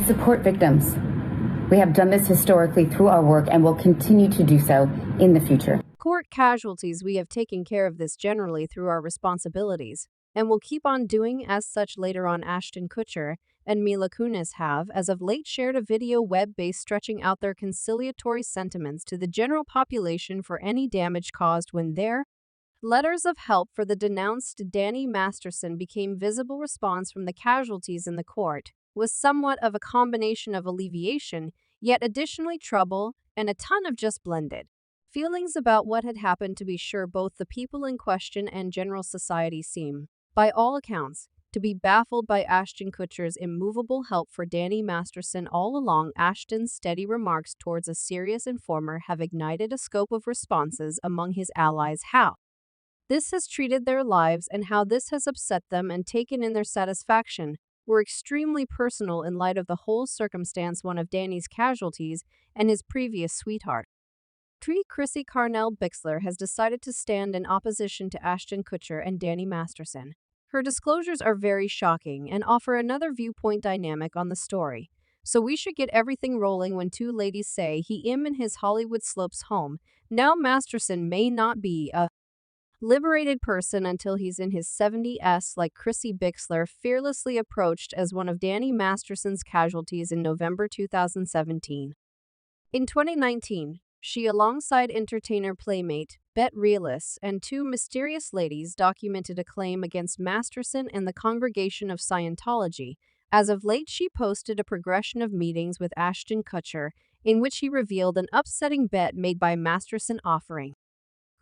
support victims. We have done this historically through our work and will continue to do so in the future. Court casualties, we have taken care of this generally through our responsibilities, and will keep on doing as such. Later on, Ashton Kutcher and Mila Kunis have, as of late, shared a video web-based stretching out their conciliatory sentiments to the general population for any damage caused when their letters of help for the denounced Danny Masterson became visible. Response from the casualties in the court was somewhat of a combination of alleviation, yet additionally trouble, and a ton of just blended feelings about what had happened. To be sure, both the people in question and general society seem, by all accounts, to be baffled by Ashton Kutcher's immovable help for Danny Masterson all along. Ashton's steady remarks towards a serious informer have ignited a scope of responses among his allies. How this has treated their lives and how this has upset them and taken in their satisfaction were extremely personal in light of the whole circumstance. One of Danny's casualties and his previous sweetheart, Chrissy Carnell Bixler, has decided to stand in opposition to Ashton Kutcher and Danny Masterson. Her disclosures are very shocking and offer another viewpoint dynamic on the story. So we should get everything rolling when two ladies say he in his Hollywood slopes home. Now Masterson may not be a liberated person until he's in his 70s, like Chrissy Bixler fearlessly approached as one of Danny Masterson's casualties in November 2017. In 2019, she, alongside entertainer playmate Bet Realists and two mysterious ladies, documented a claim against Masterson and the Congregation of Scientology. As of late, she posted a progression of meetings with Ashton Kutcher, in which he revealed an upsetting bet made by Masterson offering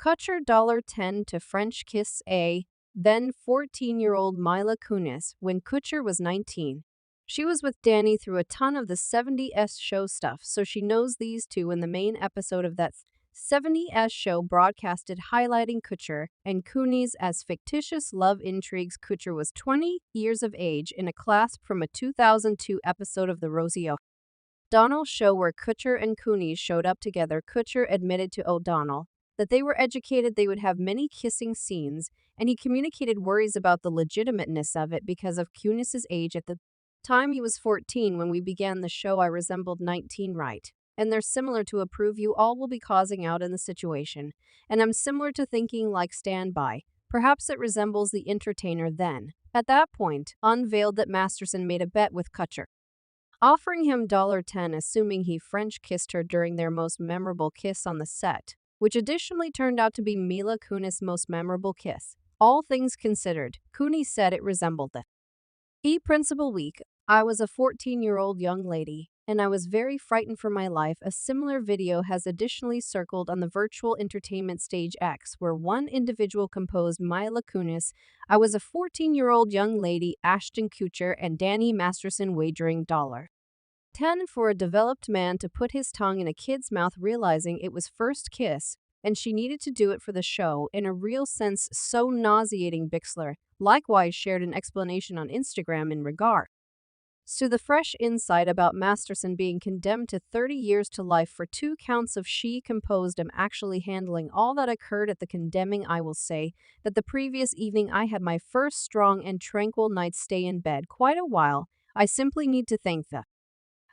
Kutcher $10 to French kiss a then 14-year-old Mila Kunis when Kutcher was 19. She was with Danny through a ton of the 70s show stuff, so she knows these two. In the main episode of that 70s show broadcasted highlighting Kutcher and Kunis as fictitious love intrigues. Kutcher was 20 years of age in a clasp from a 2002 episode of The Rosie O'Donnell Show where Kutcher and Kunis showed up together. Kutcher admitted to O'Donnell that they were educated they would have many kissing scenes, and he communicated worries about the legitimateness of it because of Kunis's age. At the time he was 14 when we began the show. I resembled 19, right? And they're similar to approve. You all will be causing out in the situation. And I'm similar to thinking like stand by. Perhaps it resembles the entertainer then. At that point, unveiled that Masterson made a bet with Kutcher, offering him $10 assuming he French kissed her during their most memorable kiss on the set, which additionally turned out to be Mila Kunis' most memorable kiss. All things considered, Kunis said it resembled the principal week. I was a 14-year-old young lady, and I was very frightened for my life. A similar video has additionally circled on the virtual entertainment stage X, where one individual composed Mila Kunis, I was a 14-year-old young lady, Ashton Kutcher, and Danny Masterson wagering $10 for a developed man to put his tongue in a kid's mouth, realizing it was first kiss, and she needed to do it for the show. In a real sense, so nauseating. Bixler likewise shared an explanation on Instagram in regard to the fresh insight about Masterson being condemned to 30 years to life for 2 counts of she composed am actually handling all that occurred at the condemning. I will say that the previous evening I had my first strong and tranquil night's stay in bed quite a while. I simply need to thank the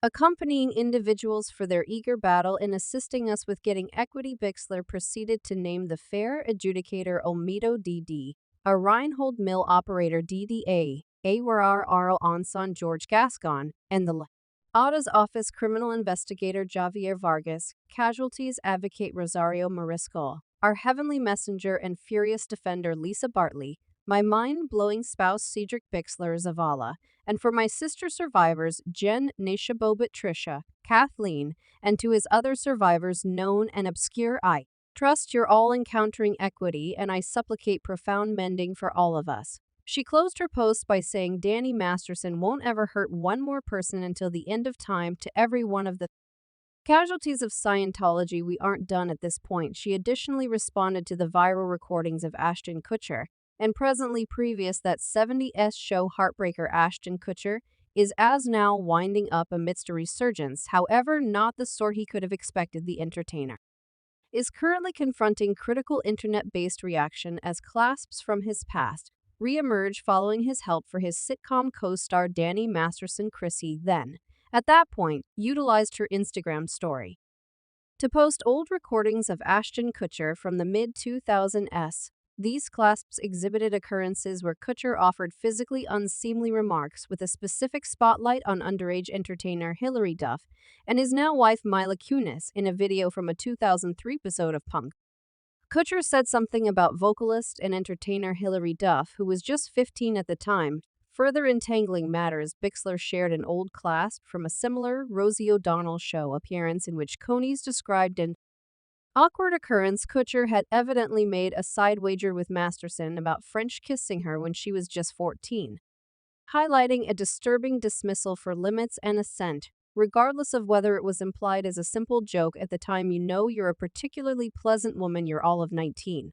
accompanying individuals for their eager battle in assisting us with getting equity. Bixler proceeded to name the fair adjudicator Olmedo DD, a Reinhold mill operator DDA, Awarar Arl Anson George Gascon, and the ADA's office criminal investigator Javier Vargas, casualties advocate Rosario Mariscal, our heavenly messenger and furious defender Lisa Bartley, my mind-blowing spouse Cedric Bixler Zavala, and for my sister survivors Jen, Nishabobit Trisha, Kathleen, and to his other survivors known and obscure. I trust you're all encountering equity, and I supplicate profound mending for all of us. She closed her post by saying Danny Masterson won't ever hurt one more person until the end of time. To every one of the casualties of Scientology, we aren't done at this point. She additionally responded to the viral recordings of Ashton Kutcher and presently previous that 70s show heartbreaker. Ashton Kutcher is as now winding up amidst a resurgence, however not the sort he could have expected. The entertainer is currently confronting critical internet-based reaction as clasps from his past re-emerge following his help for his sitcom co-star Danny Masterson. Chrissy then, at that point, utilized her Instagram story to post old recordings of Ashton Kutcher from the mid-2000s. These clasps exhibited occurrences where Kutcher offered physically unseemly remarks with a specific spotlight on underage entertainer Hilary Duff and his now wife Mila Kunis in a video from a 2003 episode of Punk. Kutcher said something about vocalist and entertainer Hilary Duff, who was just 15 at the time. Further entangling matters, Bixler shared an old clasp from a similar Rosie O'Donnell show appearance in which kunis described an awkward occurrence. Kutcher had evidently made a side wager with Masterson about French kissing her when she was just 14, highlighting a disturbing dismissal for limits and assent. Regardless of whether it was implied as a simple joke at the time, you know you're a particularly pleasant woman, you're all of 19.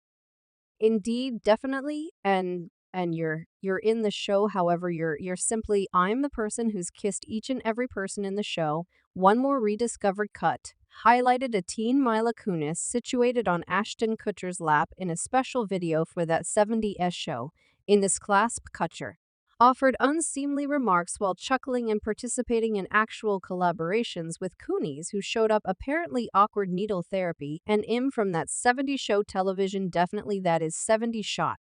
Indeed, definitely, and you're in the show. However, you're simply, I'm the person who's kissed each and every person in the show. One more rediscovered cut highlighted a teen Mila Kunis situated on Ashton Kutcher's lap in a special video for that 70s show. In this clasp, Kutcher offered unseemly remarks while chuckling and participating in actual collaborations with kunis who showed up, apparently awkward needle therapy, and from that 70s show television. Definitely that is 70 shot.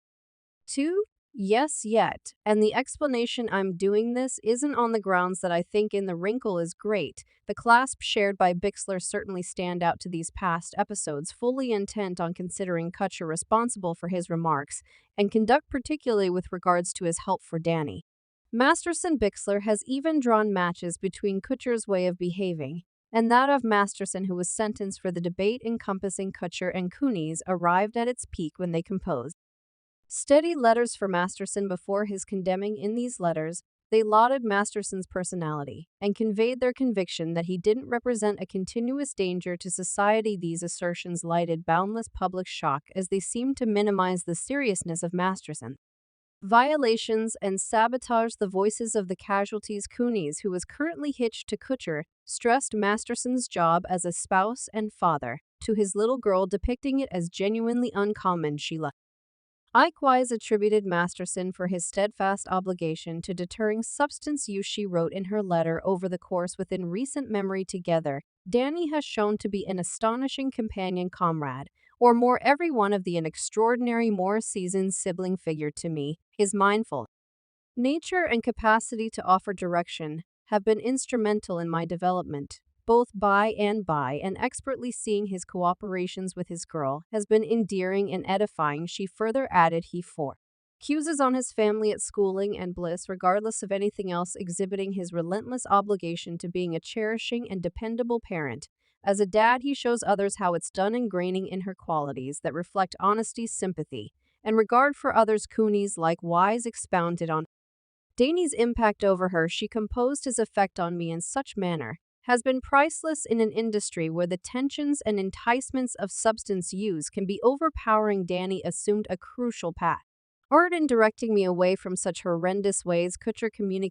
2. Yes, yet. And the explanation I'm doing this isn't on the grounds that I think in the wrinkle is great. The clasp shared by Bixler certainly stand out to these past episodes, fully intent on considering Kutcher responsible for his remarks and conduct, particularly with regards to his help for Danny. Masterson Bixler has even drawn matches between Kutcher's way of behaving and that of Masterson, who was sentenced for the debate encompassing Kutcher and kunis, arrived at its peak when they composed steady letters for Masterson before his condemning. In these letters, they lauded Masterson's personality and conveyed their conviction that he didn't represent a continuous danger to society. These assertions lighted boundless public shock as they seemed to minimize the seriousness of Masterson violations and sabotage the voices of the casualties. Kunis, who was currently hitched to Kutcher, stressed Masterson's job as a spouse and father to his little girl, depicting it as genuinely uncommon. Sheila likewise attributed Masterson for his steadfast obligation to deterring substance use. She wrote in her letter, over the course within recent memory together, Danny has shown to be an astonishing companion, comrade, or more, every one of an extraordinary, more seasoned sibling figure to me. His mindful nature and capacity to offer direction have been instrumental in my development, both by and expertly seeing his cooperations with his girl has been endearing and edifying. She further added, he focuses on his family at schooling and bliss regardless of anything else, exhibiting his relentless obligation to being a cherishing and dependable parent. As a dad, he shows others how it's done, ingraining in her qualities that reflect honesty, sympathy, and regard for others. Kunis likewise expounded on Danny's impact over her. She composed, his effect on me in such manner has been priceless in an industry where the tensions and enticements of substance use can be overpowering. Danny assumed a crucial part in directing me away from such horrendous ways. Kutcher communicated